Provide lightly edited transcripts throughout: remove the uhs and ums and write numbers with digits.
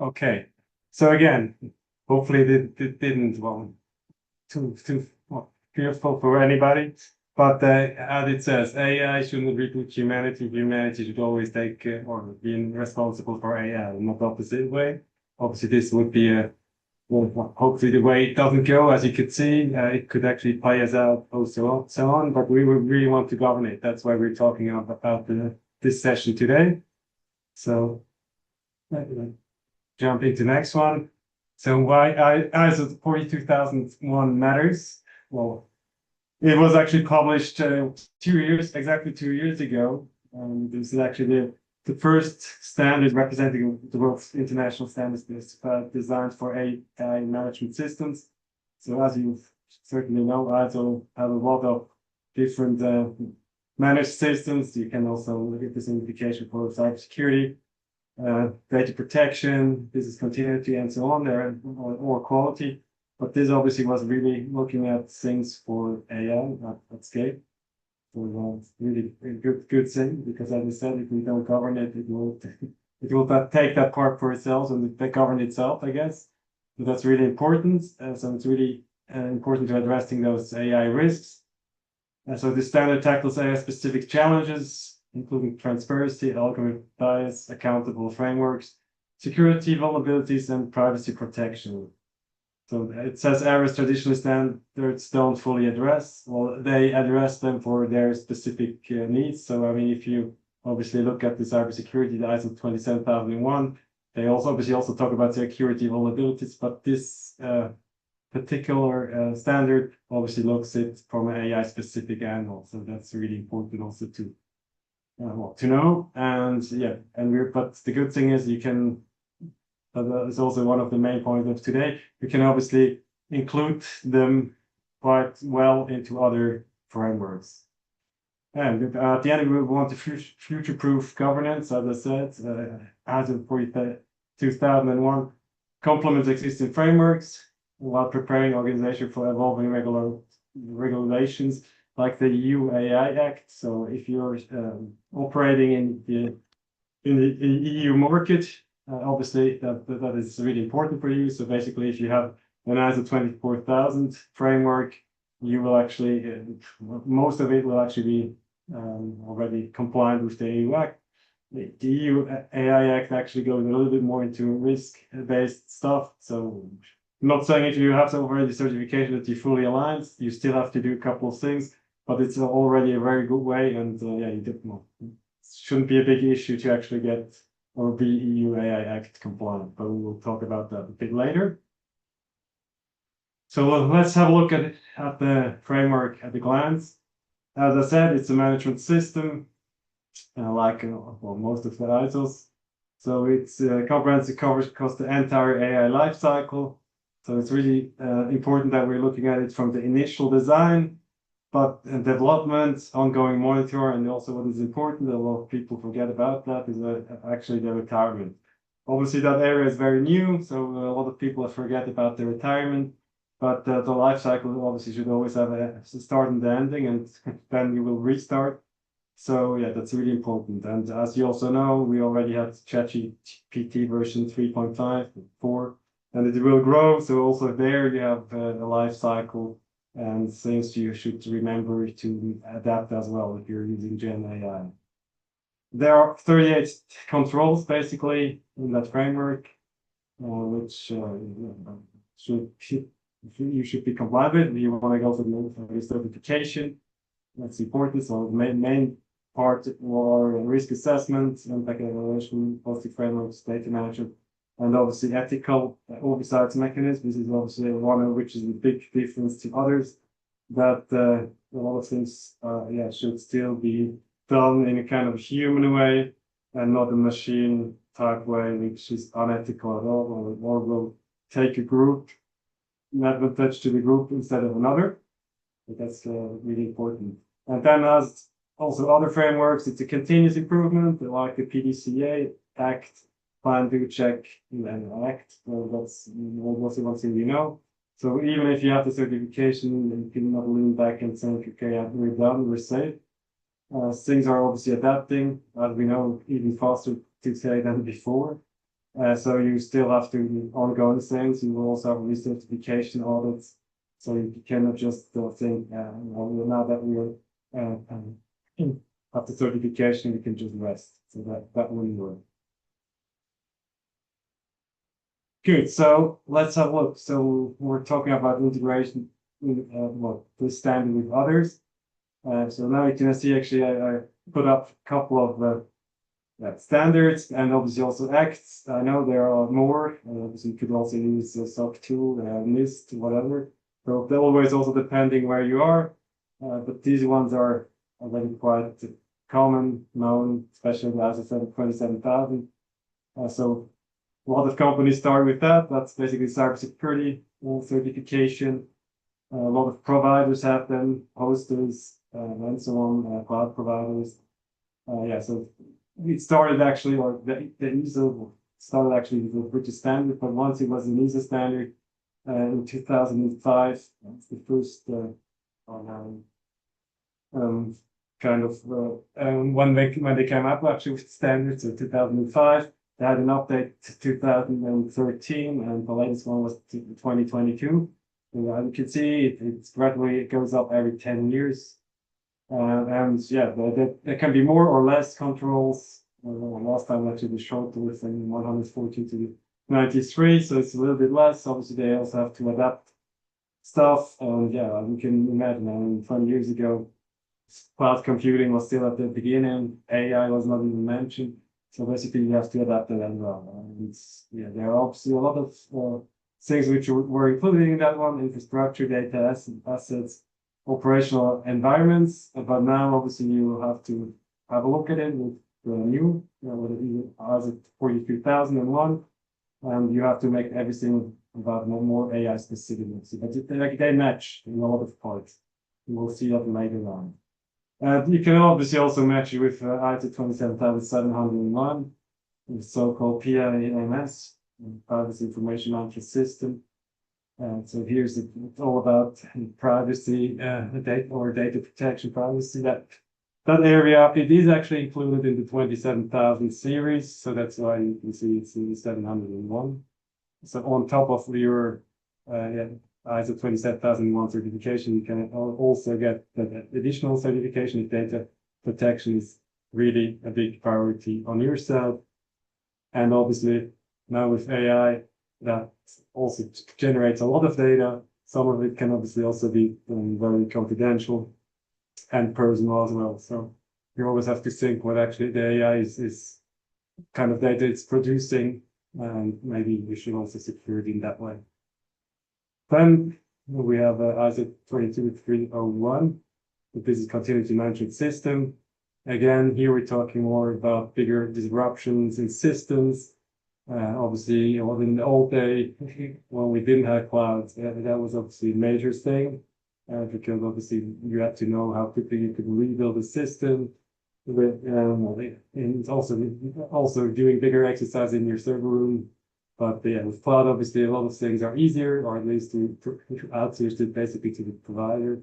Okay. So again, hopefully it didn't too fearful for anybody. But as it says, AI shouldn't reboot humanity. Humanity should always take or be responsible for AI, not the opposite way. Obviously, this would be well, hopefully the way it doesn't go. As you could see, it could actually play us out, so on. But we would really want to govern it. That's why we're talking about this session today. So. Jump into the next one. So why ISO 42001 matters? Well, it was actually published exactly 2 years ago. This is actually the first standard representing the world's international standards designed for AI management systems. So as you certainly know, ISO have a lot of different managed systems. You can also look at this indication for cybersecurity, data protection, business continuity, and so on there, or quality. But this obviously was really looking at things for AI at scale. So really a good thing, because as I said, if we don't govern it, it will take that part for itself and it govern itself, I guess. So that's really important. So it's really important to addressing those AI risks. So the standard tackles AI specific challenges, including transparency, algorithm bias, accountable frameworks, security vulnerabilities, and privacy protection. So it says areas traditionally standards don't fully address. Well, they address them for their specific needs. So, I mean, if you obviously look at the cybersecurity, the ISO 27001, they obviously also talk about security vulnerabilities, but this particular standard obviously looks at it from an AI specific angle. So that's really important also to know. And yeah, but the good thing is you can, it's also one of the main points of today, you can obviously include them quite well into other frameworks. And at the end, we want to future-proof governance, as I said, as of 2001, complements existing frameworks while preparing organization for evolving regulations like the EU AI Act. So if you're operating in the EU market, obviously that is really important for you. So basically, if you have an ISO 24000 framework, you will actually most of it will actually be already compliant with the EU Act. The EU AI Act actually goes a little bit more into risk-based stuff. So I'm not saying if you have already certification that you fully aligned, you still have to do a couple of things, but it's already a very good way. And yeah, it shouldn't be a big issue to actually get or be EU AI Act compliant, but we will talk about that a bit later. So let's have a look at the framework at a glance. As I said, it's a management system, like most of the ISOs. So it's comprehensive coverage across the entire AI lifecycle. So it's really important that we're looking at it from the initial design, but development, ongoing monitor, and also what is important, a lot of people forget about that, is actually the retirement. Obviously, that area is very new, so a lot of people forget about the retirement, but the life cycle obviously should always have a start and the ending, and then you will restart. So yeah, that's really important. And as you also know, we already had ChatGPT version 3.5, 4, and it will grow. So also there you have a life cycle and things you should remember to adapt as well if you're using Gen AI. There are 38 controls basically in that framework, which you should be compliant with. You want to go for the certification. That's important. So the main part or risk assessment, impact evaluation, policy frameworks, data management, and obviously ethical oversight mechanism. This is obviously one of which is a big difference to others, that a lot of things should still be done in a kind of human way and not a machine type way, which is unethical at all, or will take a group, an advantage to the group instead of another. But that's really important. And then as also other frameworks, it's a continuous improvement, like the PDCA, Act, Plan, Do, Check, and Act. That's also one thing you know. So even if you have the certification, you cannot lean back and say, okay, we're done, we're safe. Things are obviously adapting, as we know, even faster today than before. So you still have to ongoing things. You will also have recertification audits. So you cannot just think, now that we're after certification, we can just rest. So that wouldn't work. Good. So let's have a look. So we're talking about integration, this standard with others. So now you can see actually I put up a couple of standards and obviously also acts. I know there are more. Obviously you could also use SOC 2, NIST, whatever. So they're always also depending where you are. But these ones are already quite common, known, especially as I said, 27,000. So a lot of companies start with that. That's basically cybersecurity certification. A lot of providers have them, hosters, and so on, cloud providers. So it started actually, or the ISO started actually with the British standard, but once it was an ISO standard in 2005, that's the first kind of when they came up actually with standards in 2005. They had an update to 2013, and the latest one was 2022. You can see it's gradually, it goes up every 10 years. And yeah, there can be more or less controls. Last time actually the short was from 140 to 93, so it's a little bit less. Obviously, they also have to adapt stuff. And yeah, you can imagine, 20 years ago, cloud computing was still at the beginning. AI was not even mentioned. So basically, you have to adapt it as well. There are obviously a lot of things which were included in that one: infrastructure, data, assets, operational environments. But now, obviously, you have to have a look at it with the new, as it 43,001, and you have to make everything about more AI specific. But they match in a lot of parts. You will see that later on. You can obviously also match it with ISO 27701, the so-called PIMS, Privacy Information Management System. So here's it's all about privacy, data protection, privacy. That area, it is actually included in the 27,000 series, so that's why you can see it's in 701. So on top of your ISO 27001 certification, you can also get the additional certification if data protection is really a big priority on yourself. And obviously, now with AI, that also generates a lot of data. Some of it can obviously also be very confidential and personal as well. So you always have to think what actually the AI is kind of data it's producing, and maybe you should also secure it in that way. Then we have ISO 22301, the business continuity management system. Again, here we're talking more about bigger disruptions in systems. Obviously, in the old day, when we didn't have clouds, that was obviously a major thing, because obviously you had to know how quickly you could rebuild a system. And also doing bigger exercise in your server room. But yeah, with cloud, obviously, a lot of things are easier, or at least to outsource it basically to the provider.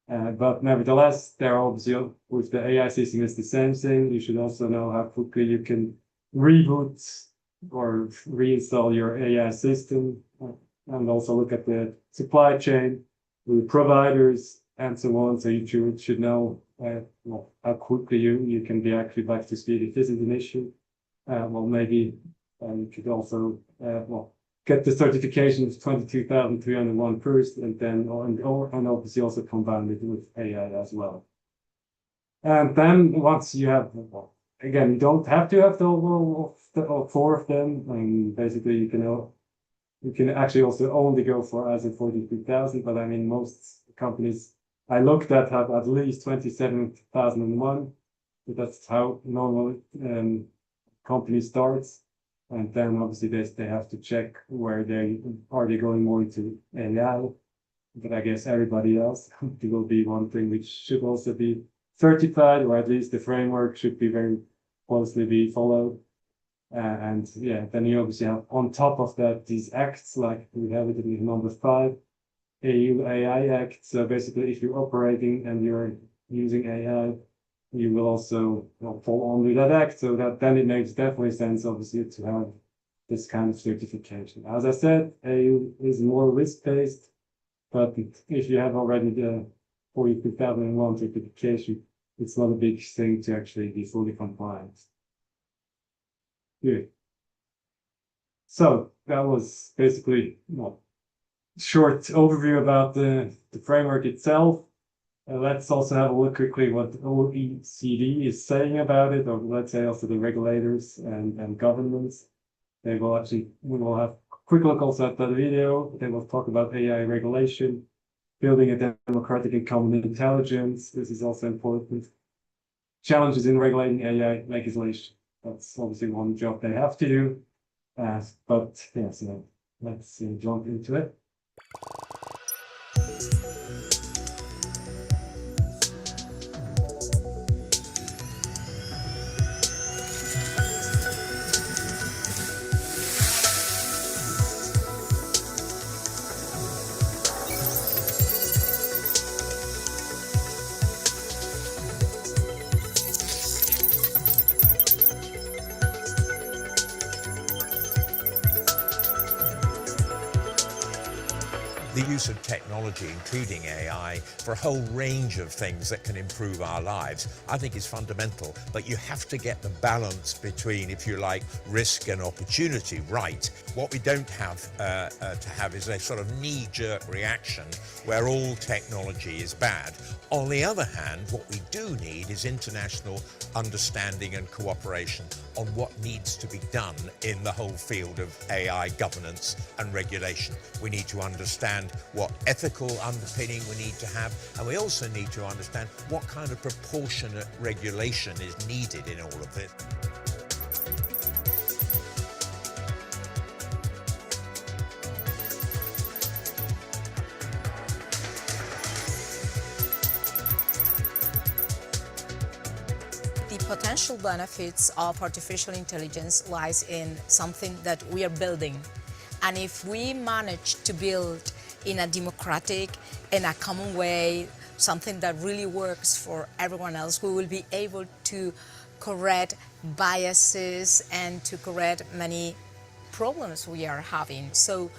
But nevertheless, there are obviously with the AI system, it's the same thing. You should also know how quickly you can reboot or reinstall your AI system, and also look at the supply chain, the providers, and so on. So you should know how quickly you can be actually back to speed if this is an issue. Maybe you could also get the certification of 22,301 first, and then and obviously also combine it with AI as well. And then once you have, again, you don't have to have all four of them. And basically, you can actually also only go for ISO 43,000. But I mean, most companies I looked at have at least 27,001. So that's how normal company starts. And then obviously they have to check where are they going more into AI. But I guess everybody else, it will be one thing which should also be certified, or at least the framework should be very closely be followed. And yeah, then you obviously have on top of that these acts, like we have it in number 5, EU AI Act. So basically, if you're operating and you're using AI, you will also fall under that act. So that then it makes definitely sense, obviously, to have this kind of certification. As I said, AU is more risk-based, but if you have already the 42001 certification, it's not a big thing to actually be fully compliant. Good. So that was basically short overview about the framework itself. Let's also have a look quickly what the OECD is saying about it, or let's say also the regulators and governments. We will have a quick look also at the video. They will talk about AI regulation, building a democratic and common intelligence. This is also important. Challenges in regulating AI legislation. That's obviously one job they have to do. But yeah, so let's jump into it. The use of technology, including AI, for a whole range of things that can improve our lives, I think is fundamental. But you have to get the balance between, if you like, risk and opportunity right. What we don't have to have is a sort of knee-jerk reaction where all technology is bad. On the other hand, what we do need is international understanding and cooperation on what needs to be done in the whole field of AI governance and regulation. We need to understand what ethical underpinning we need to have, and we also need to understand what kind of proportionate regulation is needed in all of this. The potential benefits of artificial intelligence lies in something that we are building. And if we manage to build in a democratic, in a common way, something that really works for everyone else, we will be able to correct biases and to correct many problems we are having. So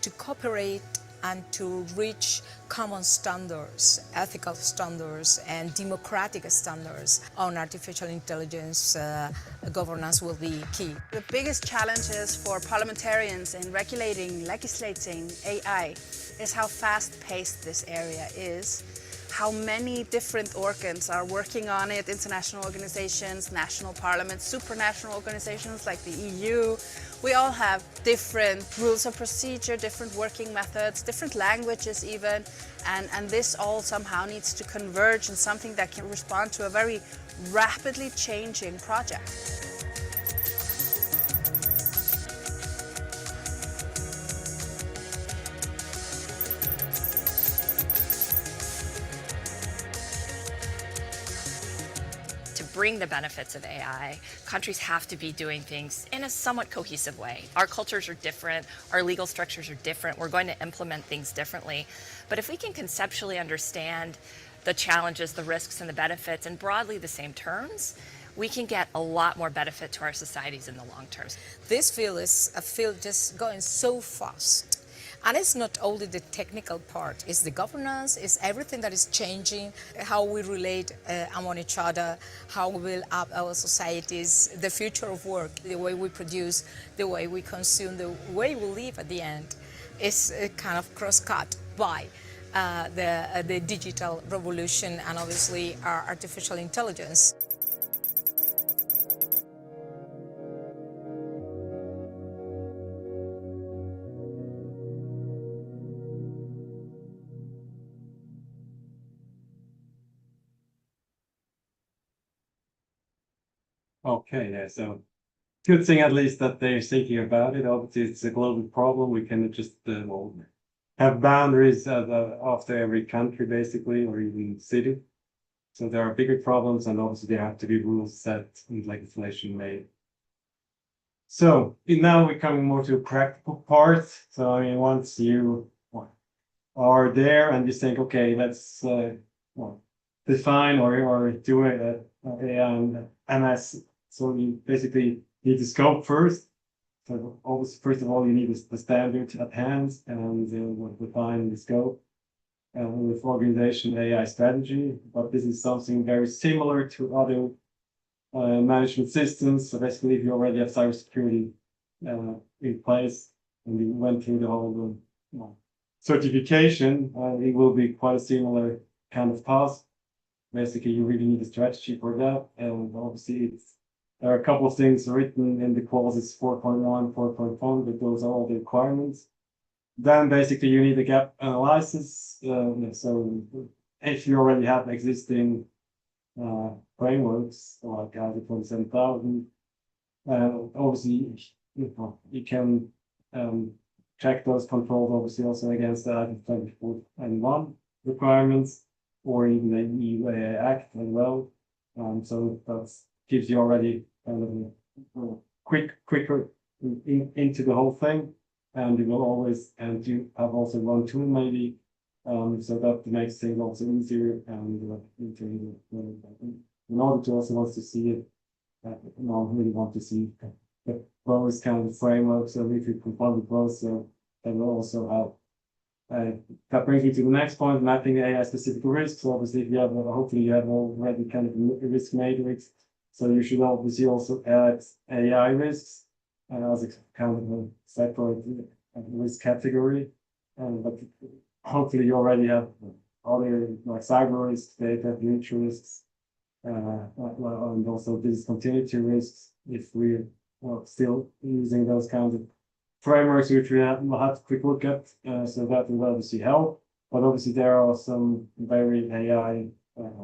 to cooperate and to reach common standards, ethical standards, and democratic standards on artificial intelligence governance will be key. The biggest challenges for parliamentarians in regulating, legislating AI is how fast-paced this area is, how many different organs are working on it, international organizations, national parliaments, supranational organizations like the EU. We all have different rules of procedure, different working methods, different languages even, and this all somehow needs to converge in something that can respond to a very rapidly changing project. Bring the benefits of AI, countries have to be doing things in a somewhat cohesive way. Our cultures are different, our legal structures are different, we're going to implement things differently. But if we can conceptually understand the challenges, the risks, and the benefits in broadly the same terms, we can get a lot more benefit to our societies in the long term. This field is a field just going so fast. And it's not only the technical part, it's the governance, it's everything that is changing, how we relate among each other, how we build up our societies, the future of work, the way we produce, the way we consume, the way we live at the end is kind of cross-cut by the digital revolution and obviously our artificial intelligence. Okay, yeah, so good thing at least that they're thinking about it. Obviously, it's a global problem. We cannot just have boundaries after every country, basically, or even city. So there are bigger problems, and obviously there have to be rules set and legislation made. So now we're coming more to a practical part. So I mean, once you are there and you think, okay, let's define or do an MS. So you basically need the scope first. So always, first of all, you need the standard at hand and define the scope. With organization AI strategy, but this is something very similar to other management systems. So basically, if you already have cybersecurity in place and you went through the whole certification, it will be quite a similar kind of task. Basically, you really need a strategy for that, and obviously, there are a couple of things written in the clauses 4.1, 4.1, but those are all the requirements. Then basically you need a gap analysis. So if you already have existing frameworks like ISO 27000, obviously you can check those controls obviously also against the ISO 24001 requirements or even the EU AI Act as well. So that gives you already kind of a quicker into the whole thing. And you will always, and you have also one tool maybe, so that makes things also easier. And in order to also wants to see it, really want to see the pros kind of framework. So if you confirm the pros, so that will also help. That brings me to the next point, mapping AI specific risks. So obviously, if you have, hopefully you have already kind of a risk matrix. So you should obviously also add AI risks as a kind of a separate risk category. But hopefully you already have other like cyber risks, data breach risks, and also discontinuity risks if we're still using those kinds of frameworks, which we'll have to quick look at. So that will obviously help. But obviously there are some very AI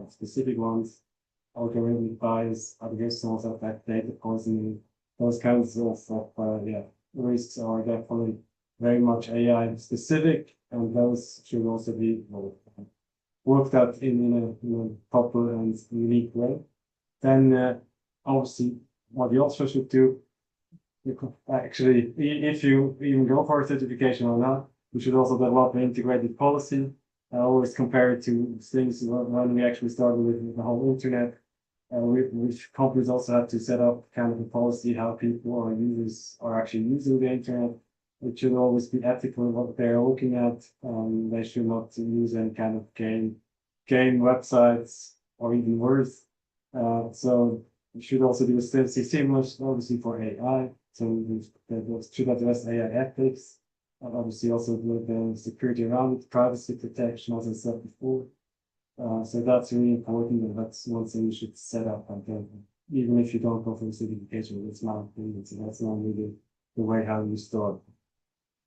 specific ones, algorithmic bias, algorithms affect data poisoning. Those kinds of risks are definitely very much AI specific, and those should also be worked out in a proper and unique way. Then obviously what you also should do, you could actually, if you even go for a certification or not, you should also develop an integrated policy. I always compare it to things when we actually started with the whole internet. Which companies also have to set up kind of a policy how people or users are actually using the internet. It should always be ethical in what they're looking at. They should not use any kind of game websites or even worse. So you should also do a similar, obviously for AI. So they should address AI ethics, and obviously also the security around it, privacy protection, as I said before. So that's really important, and that's one thing you should set up. And even if you don't go for the certification, it's not included. So that's not really the way how you start.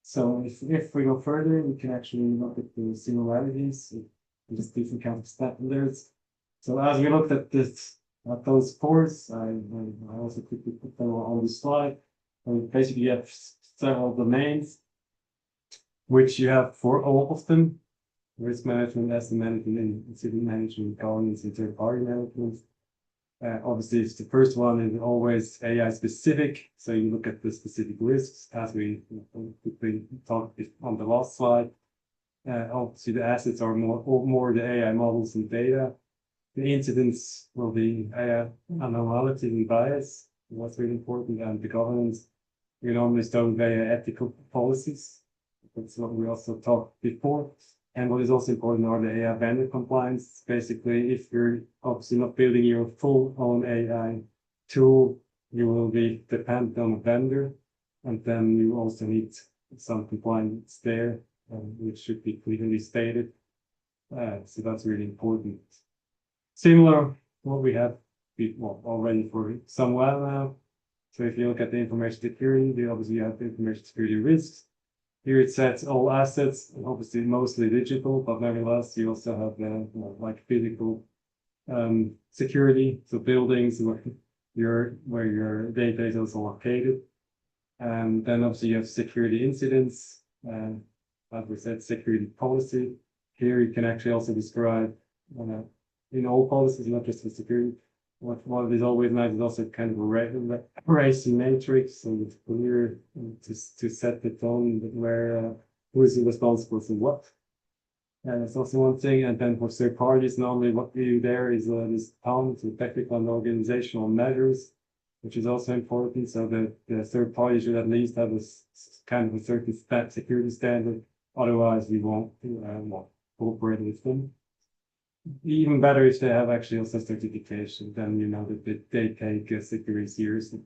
So if we go further, we can actually look at the similarities, there's different kinds of standards. So as we looked at those scores, I also quickly put them on the slide. And basically, you have several domains, which you have for all of them. Risk management, asset management, incident management, governance, and third-party management. Obviously, it's the first one is always AI specific. So you look at the specific risks, as we quickly talked on the last slide. Obviously, the assets are more the AI models and data. The incidents will be AI anomaly and bias. What's really important, and the governance. We normally start very ethical policies. That's what we also talked before. And what is also important are the AI vendor compliance. Basically, if you're obviously not building your full own AI tool, you will be dependent on a vendor. And then you also need some compliance there, which should be clearly stated. So that's really important. Similar what we have already for some while now. So if you look at the information security, obviously you have the information security risks. Here it sets all assets, obviously mostly digital, but nevertheless you also have like physical security, so buildings where your data is also located. And then obviously you have security incidents, like we said, security policy. Here you can actually also describe in all policies, not just for security. What is always nice is also kind of a racing matrix, so it's clear to set the tone where who is responsible for what. And it's also one thing. And then for third parties, normally what we do there is this town, so technical and organizational measures. which is also important. So the third party should at least have a kind of a certain security standard. Otherwise, we won't cooperate with them. Even better if they have actually also certification, then you know that they take security seriously.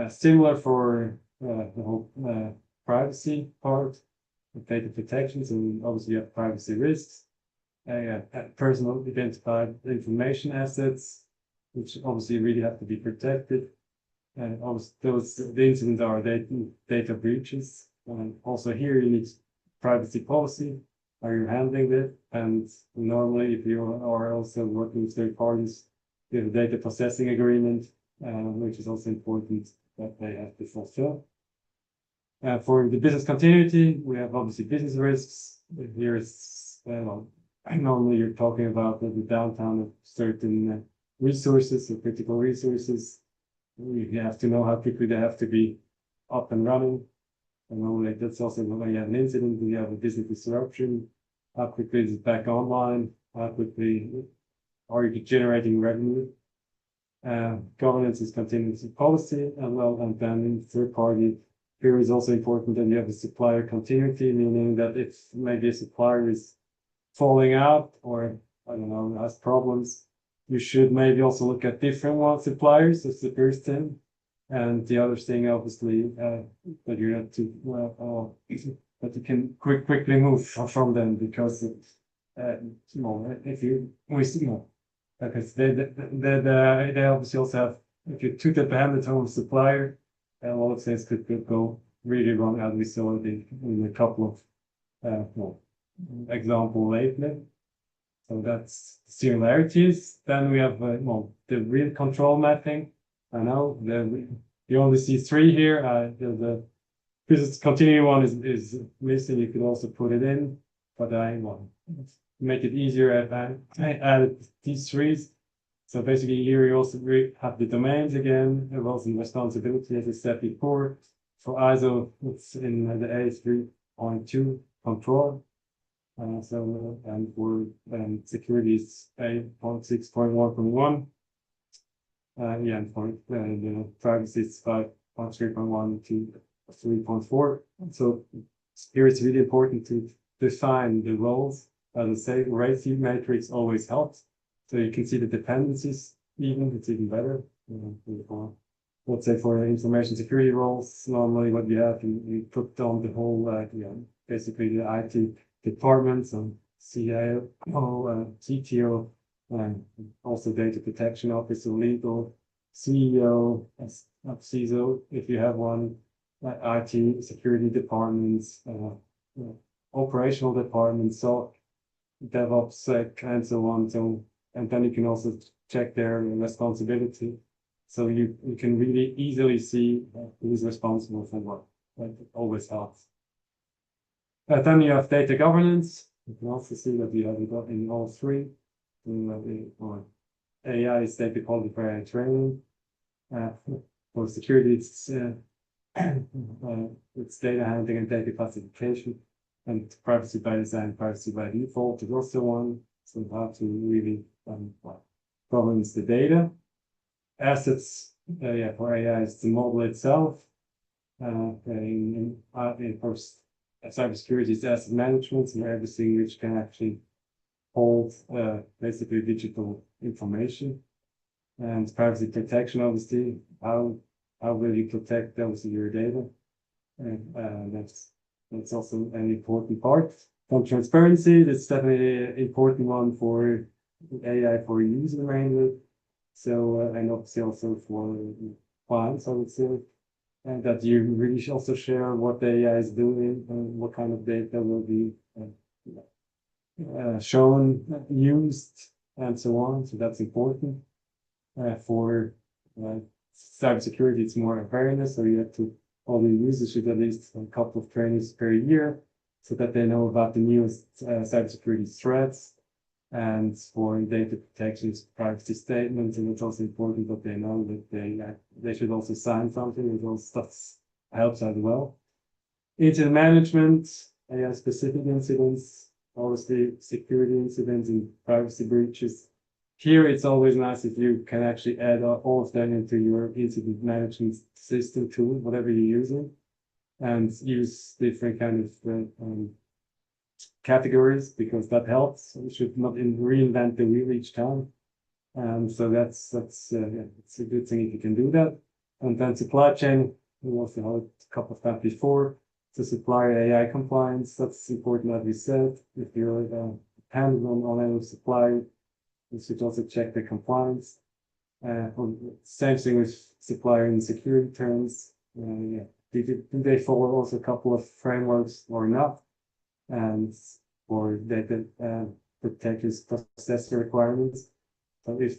Similar for the whole privacy part of data protection. So obviously you have privacy risks, personal identified information assets, which obviously really have to be protected. And obviously the incidents are data breaches. And also here you need privacy policy. Are you handling it? And normally, if you are also working with third parties, you have a data processing agreement, which is also important that they have to fulfill. For the business continuity, we have obviously business risks. Here is normally you're talking about the downtime of certain resources or critical resources. You have to know how quickly they have to be up and running. And normally that's also when you have an incident, you have a business disruption. How quickly is it back online? How quickly are you generating revenue? Governance is continuous policy, and then in third party, here is also important that you have a supplier continuity, meaning that if maybe a supplier is falling out or I don't know, has problems, you should maybe also look at different suppliers. That's the first thing. And the other thing, obviously, that you have to, that you can quickly move from them because, if we see, because they obviously also have, if you took the dependent on supplier, a lot of things could go really wrong, as we saw in a couple of example lately. So that's similarities. Then we have the real control mapping. I know you only see three here. The business continuity one is missing. You could also put it in, but I want make it easier. I added these three. So basically here you also have the domains again, roles and responsibility as I said before. For ISO, it's in the A3.2 control. And for security is 8.6.1.1. And for the privacy it's 5.3.1 to 3.4. So here it's really important to define the roles. As I say, RACI matrix always helps. So you can see the dependencies it's even better. Let's say for information security roles, normally what you have, you put down the whole, basically the IT departments and CIO, CTO, and also data protection officer, legal, CEO, CISO, if you have one, IT security departments, operational departments, so DevOps, and so on. So, and then you can also check their responsibility. So you can really easily see who's responsible for what. Like it always helps. Then you have data governance. You can also see that you have it in all three. AI is data quality for training. For security, it's data handling and data classification. And privacy by design, privacy by default is also one. So how to really governance the data. Assets, for AI is the model itself. First, cybersecurity is asset management, so everything which can actually hold basically digital information. And privacy protection, obviously, how will you protect obviously your data? And that's also an important part. From transparency, that's definitely an important one for AI for user mainly. So, and obviously also for clients, I would say, and that you really should also share what the AI is doing and what kind of data will be shown, used, and so on. So that's important. For cybersecurity, it's more awareness. So you have to, all the users should at least a couple of trainings per year so that they know about the newest cybersecurity threats. And for data protection, privacy statements, and it's also important that they know that they should also sign something, and those stuff helps as well. Incident management, AI specific incidents, obviously security incidents and privacy breaches here it's always nice if you can actually add all of them into your incident management system tool, whatever you're using, and use different kind of categories, because that helps. You should not reinvent the wheel each time. So that's yeah, it's a good thing if you can do that. And then supply chain, we also heard a couple of times before. So supplier AI compliance, that's important, as we said. If you're dependent on any supplier, you should also check the compliance. Same thing with supplier and security terms. Yeah. Do they follow also a couple of frameworks or not? And or data protectors process requirements. So if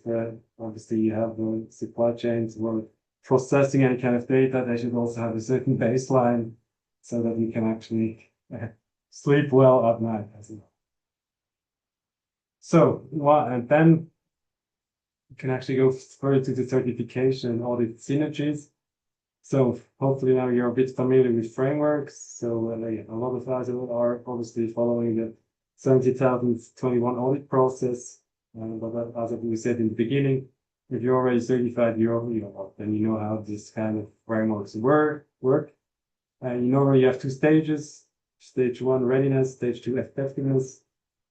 obviously you have the supply chains or processing any kind of data, they should also have a certain baseline so that you can actually sleep well at night as well. So, and then you can actually go further to the certification and audit synergies. So hopefully now you're a bit familiar with frameworks. So a lot of us are obviously following the 70,021 audit process. But as we said in the beginning, if you're already certified, then you know how this kind of frameworks work. Normally you have two stages. Stage one, readiness. Stage two, effectiveness.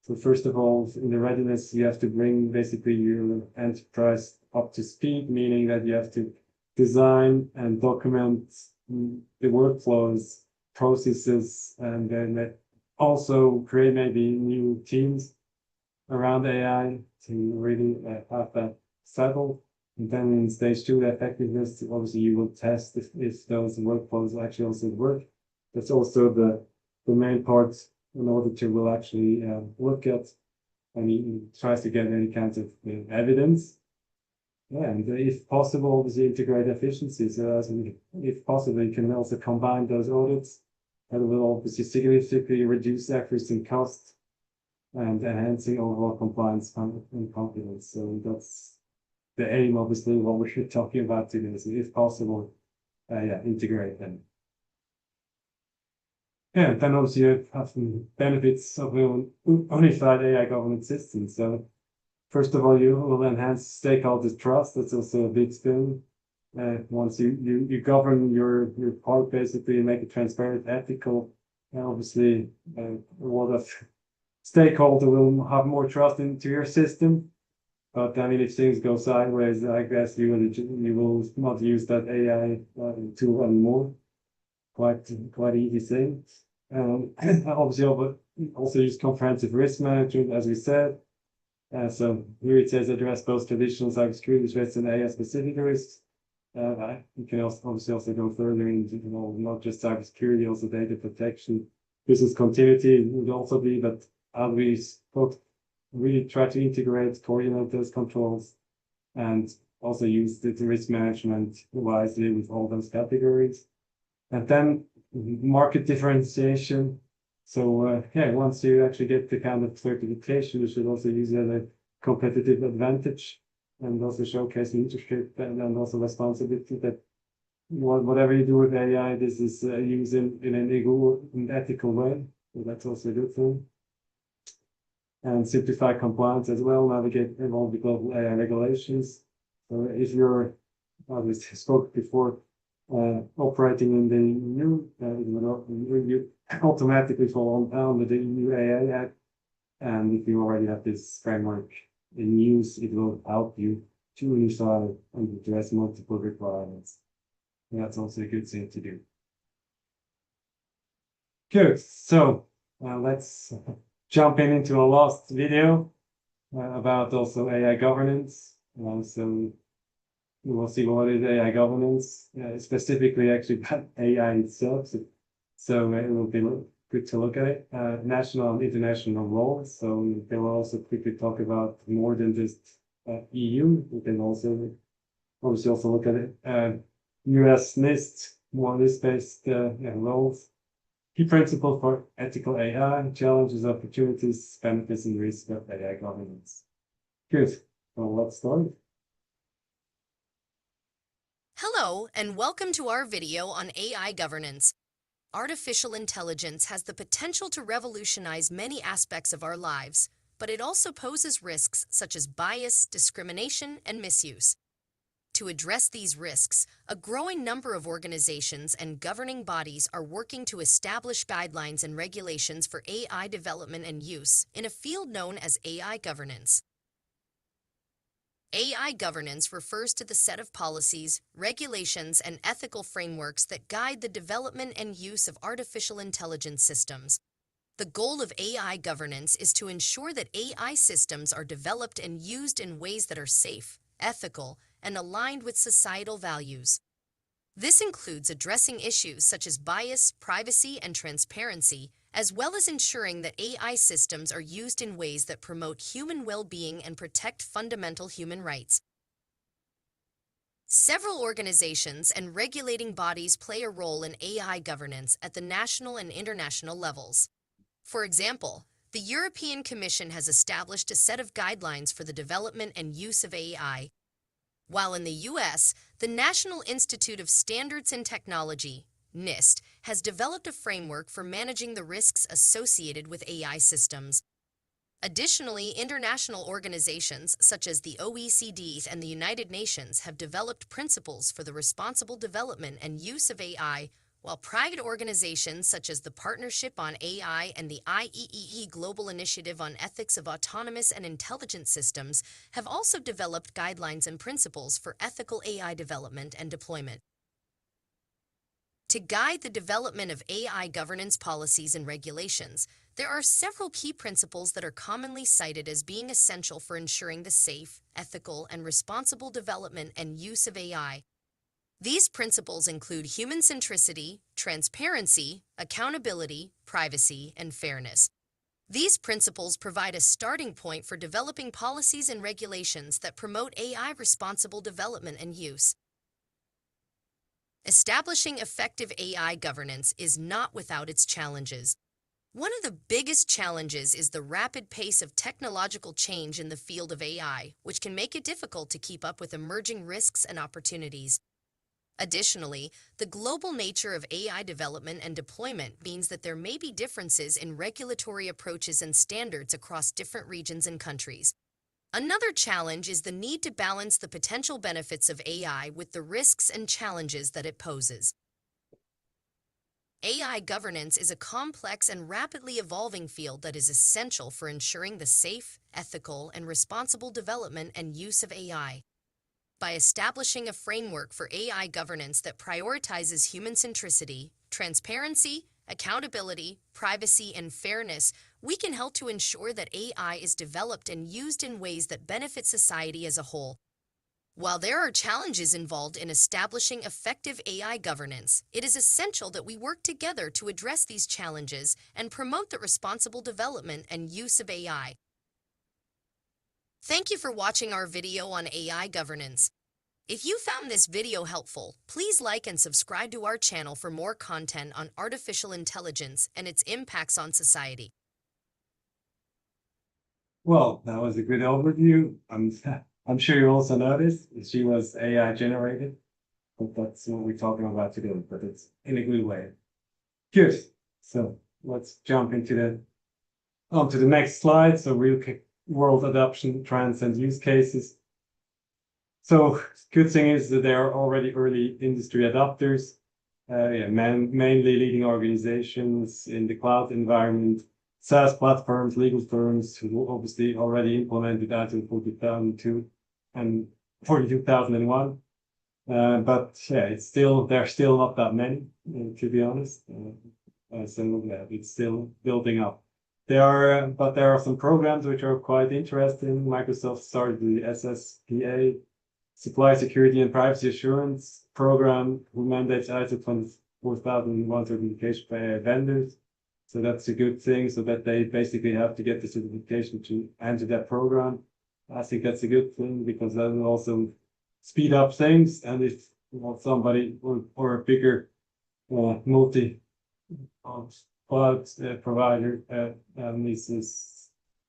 So first of all, in the readiness, you have to bring basically your enterprise up to speed, meaning that you have to design and document the workflows, processes, and then also create maybe new teams around AI to really have that settled. And then in stage two, the effectiveness, obviously you will test if those workflows actually also work. That's also the main part an auditor will actually look at, and he tries to get any kinds of evidence. Yeah, and if possible, obviously integrate efficiencies. If possible, you can also combine those audits. That will obviously significantly reduce accuracy and cost and enhancing overall compliance and confidence. So that's the aim, obviously, what we're talking about today. So if possible, integrate them. Yeah, then obviously you have some benefits of a unified AI governance system. So first of all, you will enhance stakeholder trust. That's also a big thing. Once you govern your part basically and make it transparent, ethical, obviously a lot of stakeholder will have more trust into your system. But I mean, if things go sideways, I guess you will not use that AI tool anymore. Quite easy thing. Obviously, also use comprehensive risk management, as we said. So here it says address both traditional cybersecurity risks and AI specific risks. You can obviously also go further into not just cybersecurity, also data protection, business continuity would also be. But as we spoke, really try to integrate, coordinate those controls, and also use the risk management wisely with all those categories. And then market differentiation. So once you actually get the kind of certification, you should also use it as a competitive advantage and also showcase leadership and also responsibility that whatever you do with AI, this is used in an ethical way. So that's also a good thing. And simplify compliance as well, navigate involve the global AI regulations. So if you're, as we spoke before, operating in the EU, you automatically fall under the EU AI Act. And if you already have this framework in use, it will help you to unify and address multiple requirements. And that's also a good thing to do. Good. So let's jump into our last video about also AI governance. So we will see what is AI governance, specifically actually about AI itself. So it will be good to look at it. National and international laws. So they will also quickly talk about more than just EU. We can also obviously also look at it. US NIST, more NIST-based laws. Key principle for ethical AI, challenges, opportunities, benefits, and risks of AI governance. Good. Well, let's start. Hello, and welcome to our video on AI governance. Artificial intelligence has the potential to revolutionize many aspects of our lives. but it also poses risks such as bias, discrimination, and misuse. To address these risks, a growing number of organizations and governing bodies are working to establish guidelines and regulations for AI development and use in a field known as AI governance. AI governance refers to the set of policies, regulations, and ethical frameworks that guide the development and use of artificial intelligence systems. The goal of AI governance is to ensure that AI systems are developed and used in ways that are safe, ethical, and aligned with societal values. This includes addressing issues such as bias, privacy, and transparency, as well as ensuring that AI systems are used in ways that promote human well-being and protect fundamental human rights. Several organizations and regulating bodies play a role in AI governance at the national and international levels. For example, the European Commission has established a set of guidelines for the development and use of AI, while in the US, the National Institute of Standards and Technology, NIST, has developed a framework for managing the risks associated with AI systems. Additionally, international organizations such as the OECD and the United Nations have developed principles for the responsible development and use of AI, while private organizations such as the Partnership on AI and the IEEE Global Initiative on Ethics of Autonomous and Intelligent Systems have also developed guidelines and principles for ethical AI development and deployment. To guide the development of AI governance policies and regulations, there are several key principles that are commonly cited as being essential for ensuring the safe, ethical, and responsible development and use of AI. These principles include human centricity, transparency, accountability, privacy, and fairness. These principles provide a starting point for developing policies and regulations that promote AI responsible development and use. Establishing effective AI governance is not without its challenges. One of the biggest challenges is the rapid pace of technological change in the field of AI, which can make it difficult to keep up with emerging risks and opportunities. Additionally, the global nature of AI development and deployment means that there may be differences in regulatory approaches and standards across different regions and countries. Another challenge is the need to balance the potential benefits of AI with the risks and challenges that it poses. AI governance is a complex and rapidly evolving field that is essential for ensuring the safe, ethical, and responsible development and use of AI. By establishing a framework for AI governance that prioritizes human centricity, transparency, accountability, privacy, and fairness, we can help to ensure that AI is developed and used in ways that benefit society as a whole. While there are challenges involved in establishing effective AI governance, it is essential that we work together to address these challenges and promote the responsible development and use of AI. Thank you for watching our video on AI governance. If you found this video helpful, please like and subscribe to our channel for more content on artificial intelligence and its impacts on society. Well, that was a good overview. I'm sure you also noticed she was AI generated, but that's what we're talking about today, but it's in a good way. Good. So let's jump onto the next slide. So real world adoption, trends, and use cases. So good thing is that there are already early industry adopters, mainly leading organizations in the cloud environment, SaaS platforms, legal firms who obviously already implemented ISO 42002 and 42001. But yeah, there are still not that many, to be honest. So yeah, it's still building up. But there are some programs which are quite interesting. Microsoft started the SSPA, Supply Security and Privacy Assurance Program, who mandates ISO 24001 certification by vendors. So that's a good thing, so that they basically have to get the certification to enter that program. I think that's a good thing because that will also speed up things. And if somebody or a bigger multi cloud provider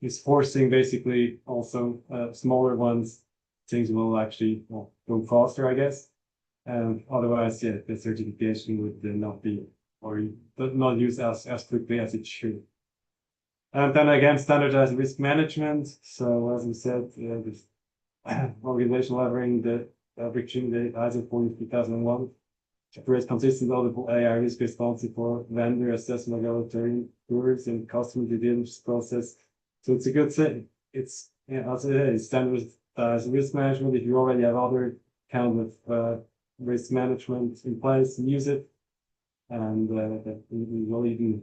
is forcing basically also smaller ones, things will actually go faster, I guess. Otherwise, yeah, the certification would not be or not used as quickly as it should. And then again, standardized risk management. So as we said, this organization leveraging the ISO 42001 to create consistent auditable AI risk responsive for vendor assessment, regulatory rules, and customer due diligence process. So it's a good thing. It's, as it is, standardized risk management. If you already have other kind of risk management in place, use it, and that will even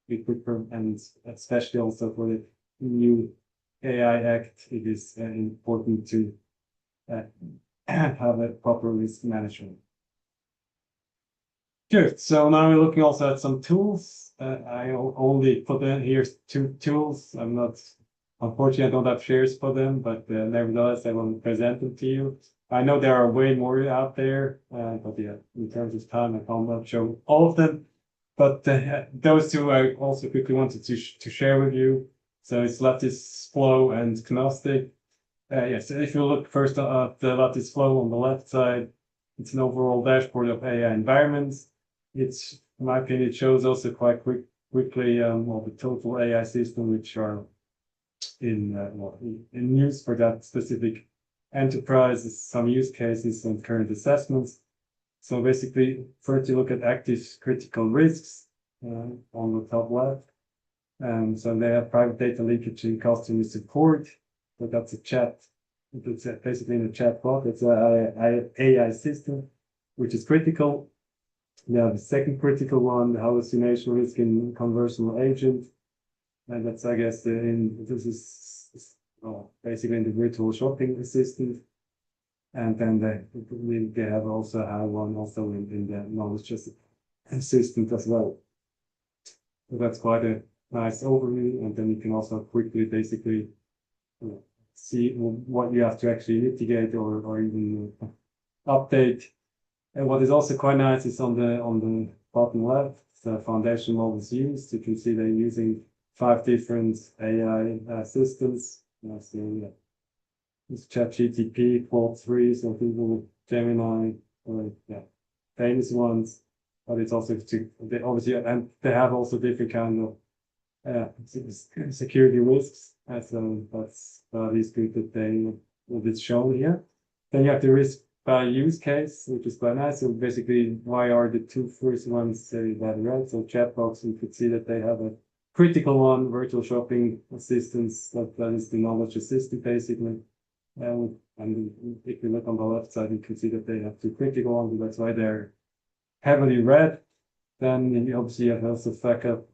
be quicker, and especially also for the new AI Act, it is important to have a proper risk management. Good. So now we're looking also at some tools. I only put in here 2 tools. Unfortunately, I don't have shares for them, but nevertheless, I will present them to you. I know there are way more out there, but yeah, in terms of time, I can't show all of them. But those 2 I also quickly wanted to share with you. So it's lattice flow and Gnostic. Yes, if you look first at the lattice flow on the left side, it's an overall dashboard of AI environments. It's, in my opinion, it shows also quite quickly the total AI system which are in use for that specific enterprise, some use cases and current assessments. So basically, first you look at active critical risks on the top left. So they have private data leakage in customer support. So that's a chat. It's basically in a chat bot. It's an AI system, which is critical. Yeah, the second critical one, the hallucination risk in conversational agent. And that's, I guess, this is basically in the virtual shopping assistant. And then they have also one also in the knowledge assistant as well. So that's quite a nice overview. And then you can also quickly basically see what you have to actually mitigate or even update. And what is also quite nice is on the bottom left, the foundation models used. You can see they're using 5 different AI systems. So yeah, it's ChatGPT, Claude 3, so Google, Gemini, famous ones. But it's also they obviously, and they have also different kind of security risks. So that's at least good that it's shown here. Then you have the risk by use case, which is quite nice. So basically, why are the 2 first ones that red? So chatbots, you could see that they have a critical one, virtual shopping assistance, that is the knowledge assistant basically. And if you look on the left side, you can see that they have 2 critical ones, and that's why they're heavily red. Then you obviously have also FAQ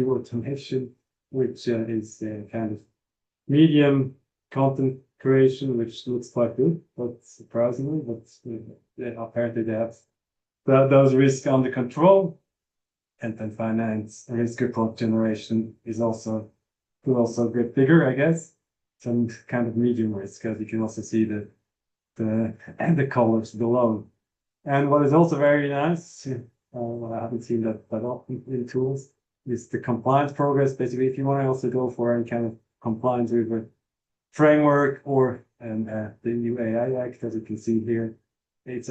automation, which is kind of medium content creation, which looks quite good, but surprisingly, apparently they have those risks under control. And then finance risk report generation could also get bigger, I guess. Some kind of medium risk, as you can also see the colors below. And what is also very nice, I haven't seen that often in tools, is the compliance progress. Basically, if you want to also go for any kind of compliance with a framework or the new AI Act, as you can see here, it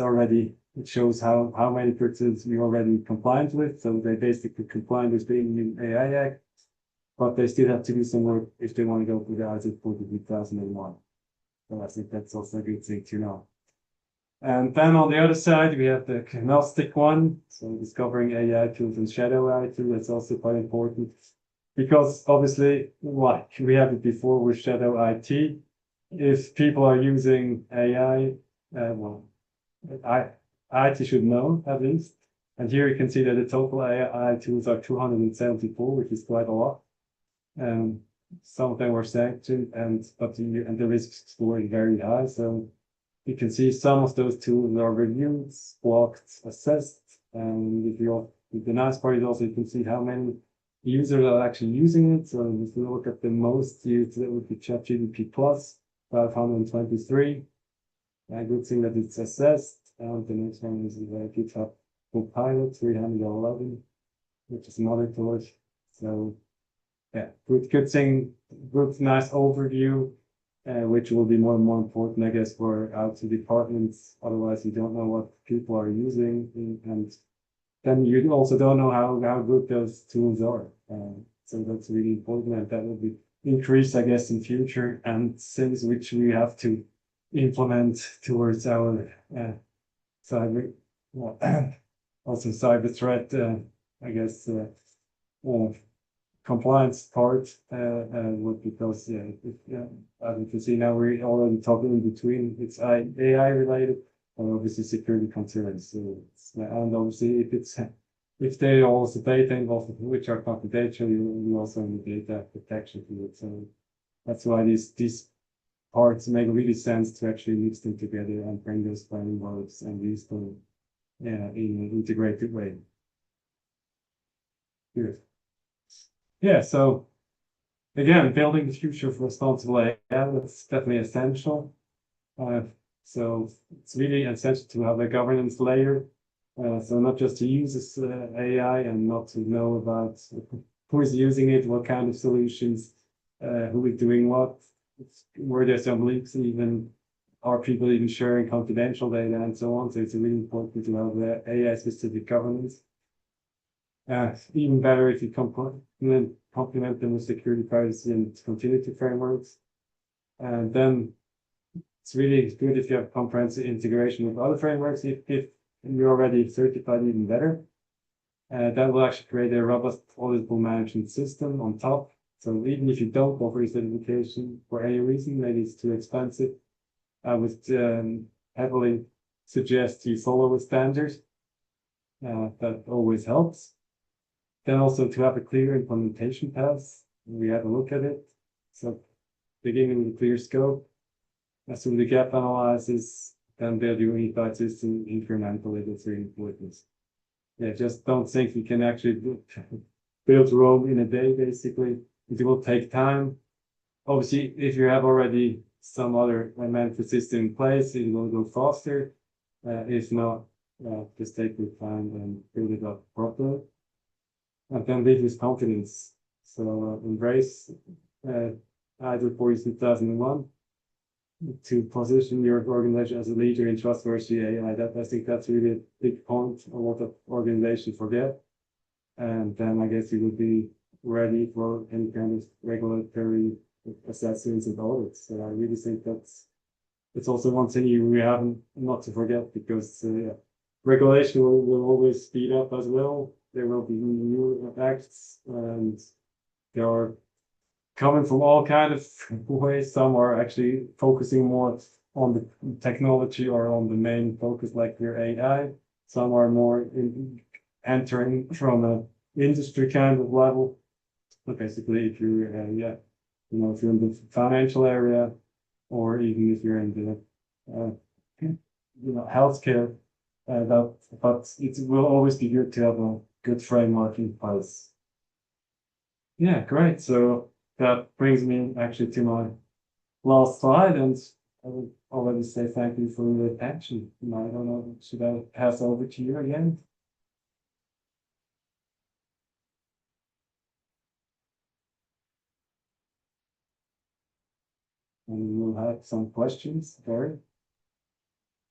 shows how many persons you're already compliant with. So they basically compliant with the new AI Act, but they still have to do some work if they want to go through the ISO 42001. So I think that's also a good thing to know. And then on the other side, we have the Gnostic one. So discovering AI tools and shadow AI tools, that's also quite important. Because obviously, like we had it before with shadow IT, if people are using AI, IT should know at least. And here you can see that the total AI tools are 274, which is quite a lot. Some of them were sanctioned, but the risk score is very high. So you can see some of those tools are reviewed, blocked, assessed. And the nice part is also you can see how many users are actually using it. So if you look at the most used, it would be ChatGPT Plus, 523. A good thing that it's assessed. And the next one is GitHub Copilot, 311, which is another tool. So yeah, good thing, good, nice overview, which will be more and more important, I guess, for out to departments. Otherwise, you don't know what people are using, and then you also don't know how good those tools are. So that's really important, and that will be increased, I guess, in future, and things which we have to implement towards our cyber, well, also cyber threat, I guess, compliance part, would, because as you can see now, we're already talking in between, it's AI related, and obviously security concerns. So and obviously if they also data involved which are confidential, you also need data protection to it. So that's why these parts make really sense to actually mix them together and bring those frameworks and use them in an integrated way. Good. Yeah, so again, building the future of responsible AI, that's definitely essential. So it's really essential to have a governance layer. So not just to use this AI and not to know about who is using it, what kind of solutions, who is doing what, where there's some leaks, even are people even sharing confidential data and so on. So it's really important to have the AI specific governance. Even better if you complement them with security, privacy, and continuity frameworks. And then it's really good if you have comprehensive integration with other frameworks. If you're already certified, even better. That will actually create a robust auditable management system on top. So even if you don't offer a certification for any reason, maybe it's too expensive, I would heavily suggest you follow a standard. That always helps. Then also to have a clear implementation path. We have a look at it. So beginning with a clear scope, as soon the gap analysis, then build your unified system incrementally. That's really important. Yeah, just don't think you can actually build Rome in a day, basically. It will take time. Obviously, if you have already some other management system in place, it will go faster. If not, just take your time and build it up properly. And then lead with confidence. So embrace ISO 42001 to position your organization as a leader in trustworthy AI. I think that's really a big point a lot of organizations forget. And then I guess you will be ready for any kind of regulatory assessments and audits. So I really think it's also one thing we have not to forget, because regulation will always speed up as well. There will be new acts, and they are coming from all kind of ways. Some are actually focusing more on the technology or on the main focus, like your AI. Some are more entering from an industry kind of level. But basically, if you're if you're in the financial area, or even if you're in the healthcare, but it will always be good to have a good framework in place. Yeah, great. So that brings me actually to my last slide, and I would already say thank you for your attention. I don't know, should I pass over to you again? And we'll have some questions, Barry.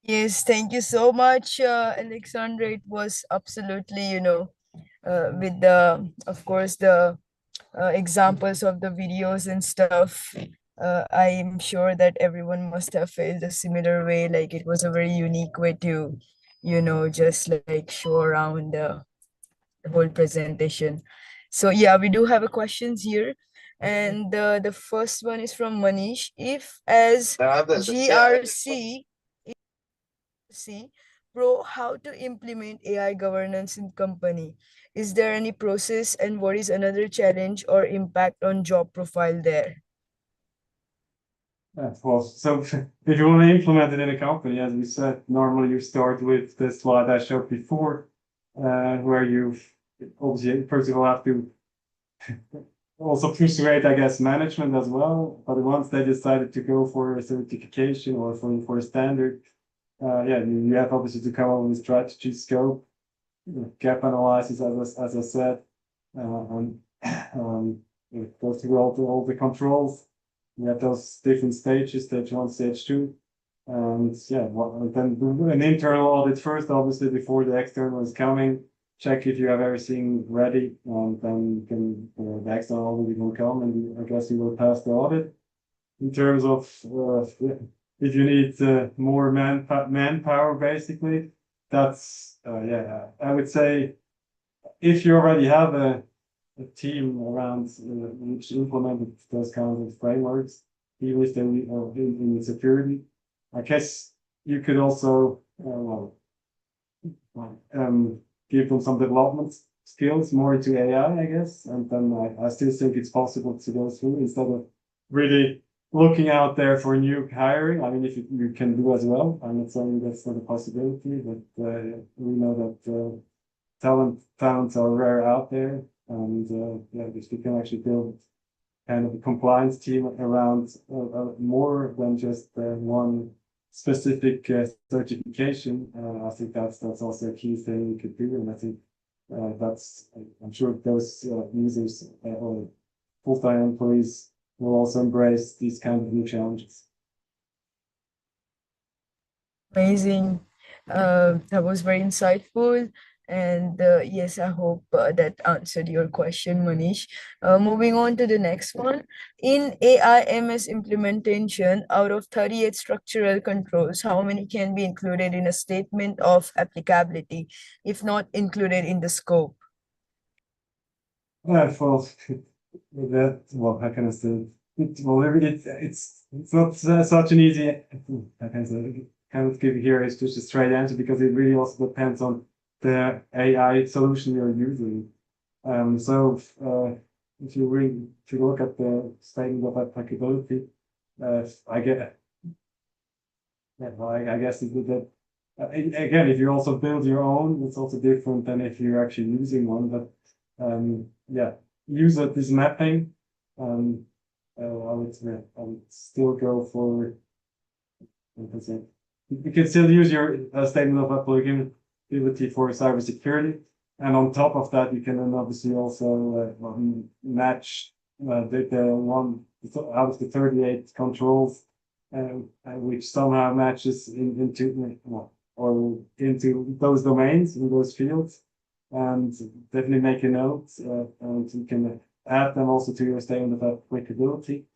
Yes, thank you so much, Alexandra. It was absolutely, with the, of course, the examples of the videos and stuff. I'm sure that everyone must have felt a similar way. Like it was a very unique way to, just like show around the whole presentation. So yeah, we do have a questions here. And the first one is from Manish. If as GRC Pro, how to implement AI governance in company? Is there any process, and what is another challenge or impact on job profile there? Well, so if you want to implement it in a company, as we said, normally you start with the slide I showed before, where you obviously first of all have to also persuade, I guess, management as well. But once they decided to go for a certification or for a standard, you have obviously to come up with strategy, scope, gap analysis, as I said, and go through all the controls. We have those different stages, stage 1, stage 2, and then an internal audit first, obviously, before the external is coming. check if you have everything ready, and then can the external audit will come, and I guess you will pass the audit. In terms of if you need more manpower, basically, that's yeah, I would say if you already have a team around which implemented those kinds of frameworks, even if they are in security, I guess you could also give them some development skills more into AI, I guess, and then I still think it's possible to go through instead of really looking out there for new hiring. I mean, if you can do as well, I'm not saying that's not a possibility, but we know that talents are rare out there, and yeah, if you can actually build kind of a compliance team around more than just one specific certification, I think that's also a key thing you could do, and I think I'm sure those users or full-time employees will also embrace these kind of new challenges. Amazing. That was very insightful. And yes, I hope that answered your question, Manish. Moving on to the next one. In AIMS implementation, out of 38 structural controls, how many can be included in a statement of applicability, if not included in the scope? Yeah, well, that, well, how can I say? It's not such an easy, I can say, cannot give here is just a straight answer, because it really also depends on the AI solution you're using. So if you really to look at the statement of applicability, I get, yeah, well, I guess it would that again, if you also build your own, it's also different than if you're actually using one. But yeah, use this mapping. I would still go for, what is it? You can still use your statement of applicability for cybersecurity, and on top of that, you can then obviously also match the one out of the 38 controls, which somehow matches into or into those domains in those fields, and definitely make a note, and you can add them also to your statement of applicability.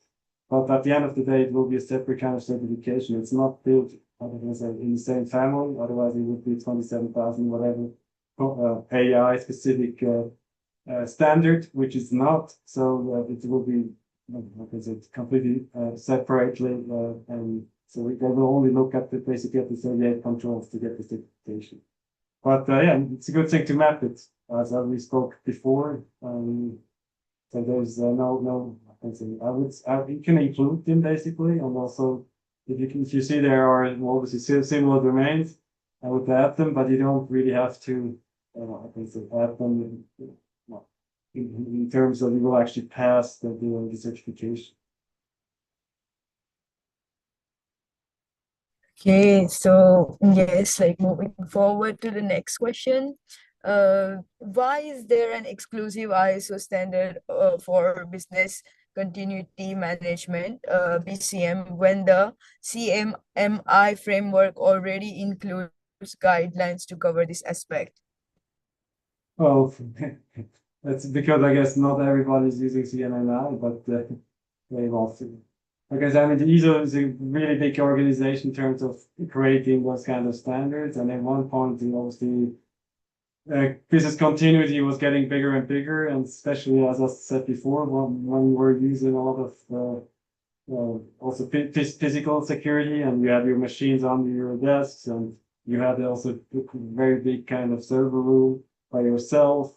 But at the end of the day, it will be a separate kind of certification. It's not built, in the same family. Otherwise, it would be 27,000 whatever AI specific standard, which is not. So it will be, like I said, completely separately, and so they will only look at basically at the 38 controls to get the certification. But yeah, it's a good thing to map it, as we spoke before. So there's no, you can include them basically, and also if you see there are obviously similar domains, I would add them, but you don't really have to, add them in terms of you will actually pass the certification. Okay, so yes, like moving forward to the next question. Why is there an exclusive ISO standard for business continuity management, BCM, when the CMMI framework already includes guidelines to cover this aspect? Well, that's because I guess not everybody's using CMMI, but they've also. Because I mean, the ISO is a really big organization in terms of creating those kind of standards, and at one point, obviously, business continuity was getting bigger and bigger, and especially as I said before, when we were using a lot of also physical security, and you had your machines under your desks, and you had also a very big kind of server room by yourself.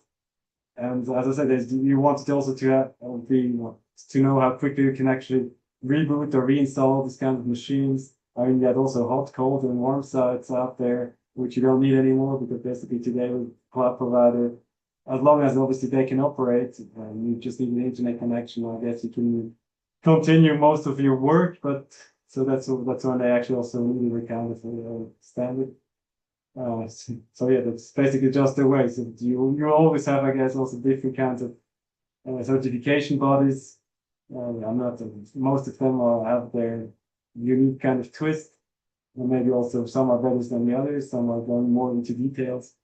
And as I said, you wanted also to have to know how quickly you can actually reboot or reinstall these kind of machines. I mean, you had also hot, cold, and warm sites out there, which you don't need anymore, because basically today with cloud provider, as long as obviously they can operate, you just need an internet connection. I guess you can continue most of your work, but so that's when they actually also need the kind of standard. So yeah, that's basically just the way. So you always have, I guess, also different kinds of certification bodies. I'm not, most of them have their unique kind of twist, and maybe also some are better than the others, some are going more into details.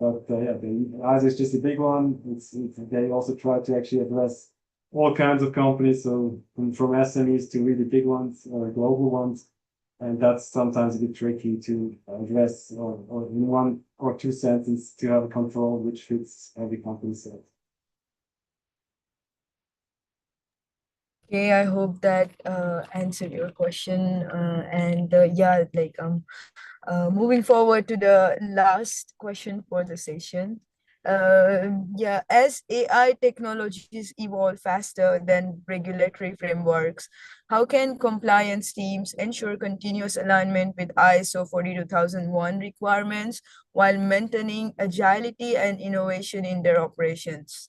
But yeah, ASA is just a big one. They also try to actually address all kinds of companies, so from SMEs to really big ones or global ones. And that's sometimes a bit tricky to address or in 1 or 2 sentences to have a control which fits every company set. Okay, I hope that answered your question. And yeah, like moving forward to the last question for the session. Yeah, as AI technologies evolve faster than regulatory frameworks, how can compliance teams ensure continuous alignment with ISO 42001 requirements while maintaining agility and innovation in their operations?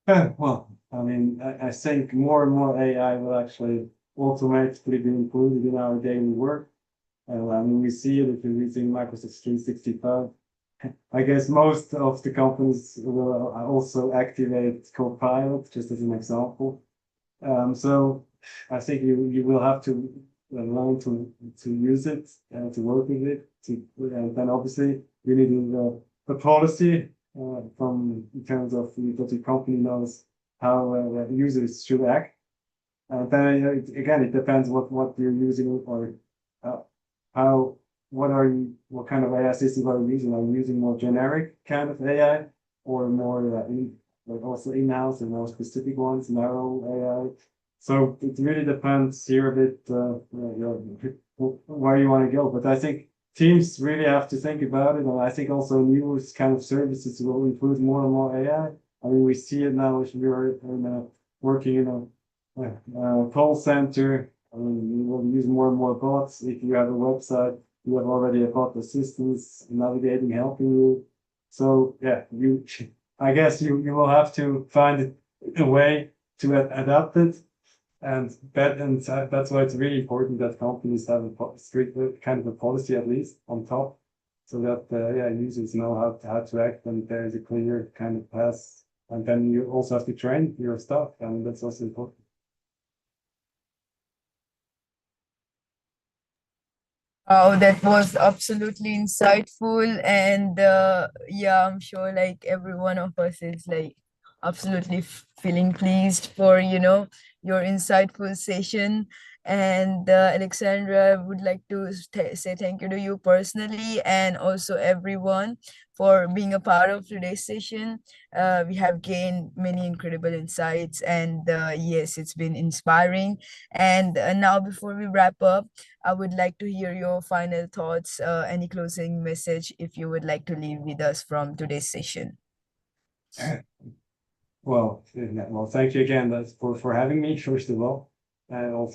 Yeah, well, I mean, I think more and more AI will actually automatically be included in our daily work. I mean, we see it if you're using Microsoft 365. I guess most of the companies will also activate Copilot, just as an example. So I think you will have to learn to use it and to work with it. And then obviously you need a policy from in terms of that the company knows how users should act. And then again, it depends what you're using or uh, how what kind of AI system are you using? Are you using more generic kind of AI or more like also in-house and more specific ones, narrow AI? So it really depends here a bit where you want to go. But I think teams really have to think about it, and I think also new kind of services will include more and more AI. I mean, we see it now if you're working in a call center. I mean, you will use more and more bots. If you have a website, you have already a bot assistance navigating, helping you. So yeah, I guess you will have to find a way to adapt it. And that's why it's really important that companies have a strict kind of a policy at least on top, so that yeah, users know how to act, and there is a clear kind of path. And then you also have to train your staff, and that's also important. Oh, that was absolutely insightful. And yeah, I'm sure like every one of us is like absolutely feeling pleased for, your insightful session. And Alexandra, I would like to say thank you to you personally and also everyone for being a part of today's session. We have gained many incredible insights, and yes, it's been inspiring. And now, before we wrap up, I would like to hear your final thoughts, any closing message if you would like to leave with us from today's session. Well, yeah, well, thank you again for having me, first of all, and also